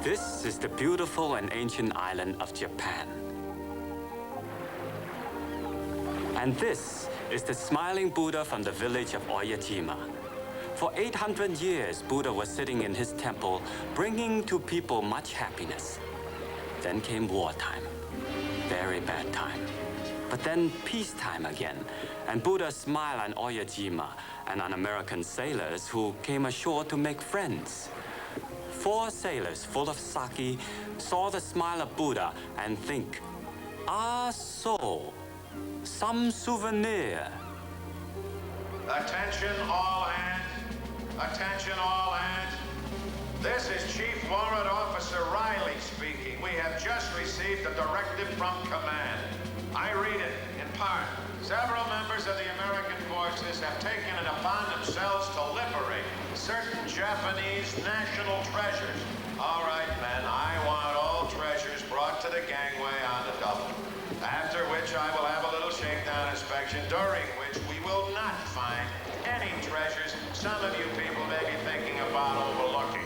This is the beautiful and ancient island of Japan. And this is the smiling Buddha from the village of Oyajima. For 800 years, Buddha was sitting in his temple, bringing to people much happiness. Then came wartime. Very bad time. But then peacetime again, and Buddha smiled on Oyajima and on American sailors who came ashore to make friends. 4 sailors full of sake saw the smile of Buddha and think, "Ah, so, some souvenir." Attention all hands. Attention all hands. This is Chief Warrant Officer Riley speaking. We have just received a directive from command. I read it in part. Several members of the American forces have taken it upon themselves to liberate certain Japanese national treasures. All right, men, I want all treasures brought to the gangway on the double. After which I will have a little shakedown inspection, during which we will not find any treasures some of you people may be thinking about overlooking.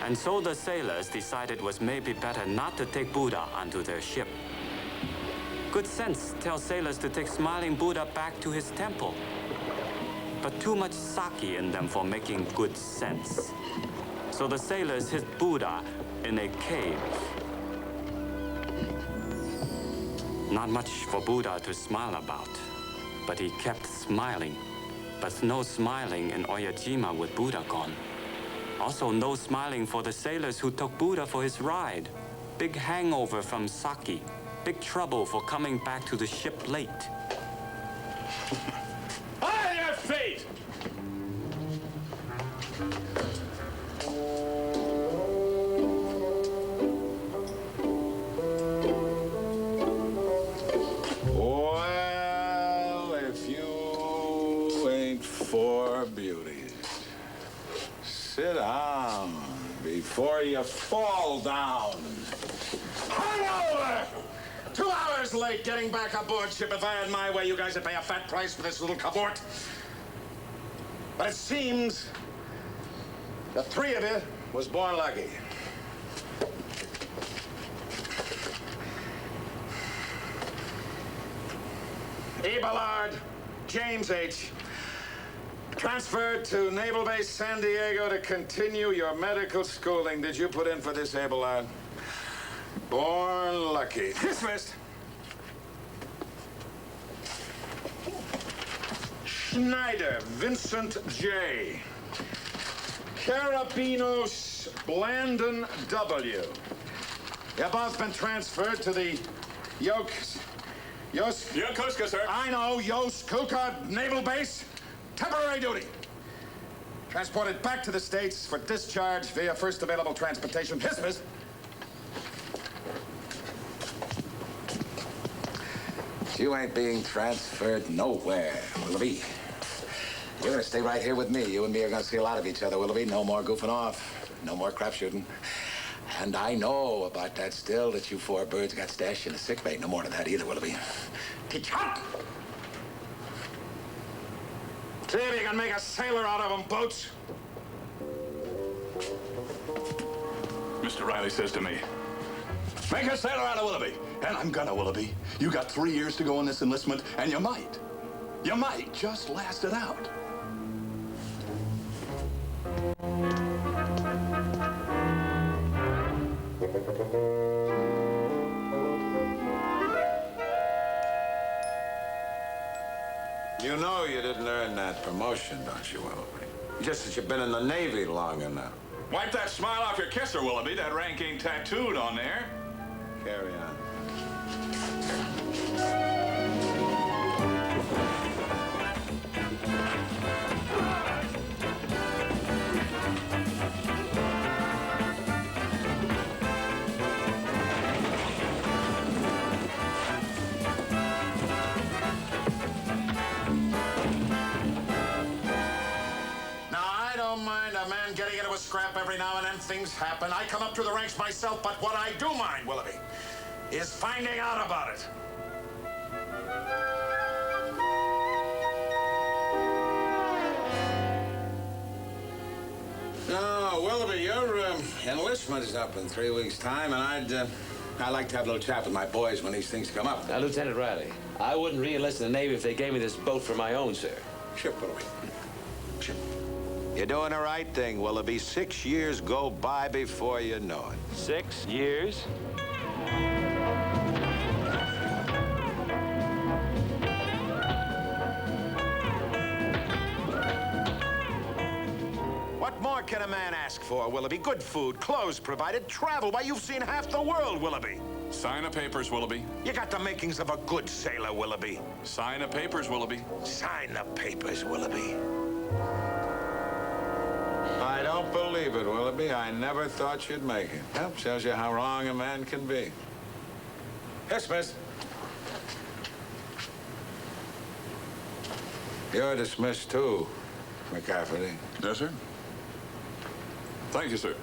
And so the sailors decided it was maybe better not to take Buddha onto their ship. Good sense tells sailors to take smiling Buddha back to his temple. But too much sake in them for making good sense. So the sailors hid Buddha in a cave. Not much for Buddha to smile about, but he kept smiling. But no smiling in Oyajima with Buddha gone. Also no smiling for the sailors who took Buddha for his ride. Big hangover from sake. Big trouble for coming back to the ship late. On your feet! Well, if you ain't for beauties, sit down before you fall down. Hangover! 2 hours late getting back aboard ship. If I had my way, you guys would pay a fat price for this little cavort. But it seems the 3 of you was born lucky. E. Ballard, James H. Transferred to Naval Base San Diego to continue your medical schooling. Did you put in for this, E. Ballard? Born lucky. Dismissed. Schneider, Vincent J. Carabinos, Blandon W. You've both been transferred to the Yokosuka, sir. I know, Yokosuka Naval Base. Temporary duty. Transported back to the States for discharge via first available transportation. Dismissed. You ain't being transferred nowhere, Willoughby. You're gonna stay right here with me. You and me are gonna see a lot of each other, Willoughby. No more goofing off. No more crap shooting. And I know about that still that you four birds got stashed in the sick bay. No more of that either, Willoughby. Teach up! See if you can make a sailor out of them, Boots. Mr. Riley says to me, make a sailor out of Willoughby. And I'm gonna, Willoughby. You got 3 years to go in this enlistment, and you might just last it out. You know you didn't earn that promotion, don't you, Willoughby? Just that you've been in the Navy long enough. Wipe that smile off your kisser, Willoughby. That rank ain't tattooed on there. Carry on. Getting into a scrap every now and then. Things happen. I come up through the ranks myself, but what I do mind, Willoughby, is finding out about it. No, Willoughby, your enlistment is up in 3 weeks' time, and I'd like to have a little chat with my boys when these things come up. Now, Lieutenant Riley, I wouldn't re-enlist in the Navy if they gave me this boat for my own, sir. Ship, Willoughby. Ship. You're doing the right thing, Willoughby. 6 years go by before you know it. 6 years? What more can a man ask for, Willoughby? Good food, clothes provided, travel. Why, you've seen half the world, Willoughby. Sign the papers, Willoughby. You got the makings of a good sailor, Willoughby. Sign the papers, Willoughby. Sign the papers, Willoughby. I don't believe it, Willoughby. I never thought you'd make it. Well, shows you how wrong a man can be. Yes, miss. You're dismissed, too, McCafferty. Yes, sir. Thank you, sir.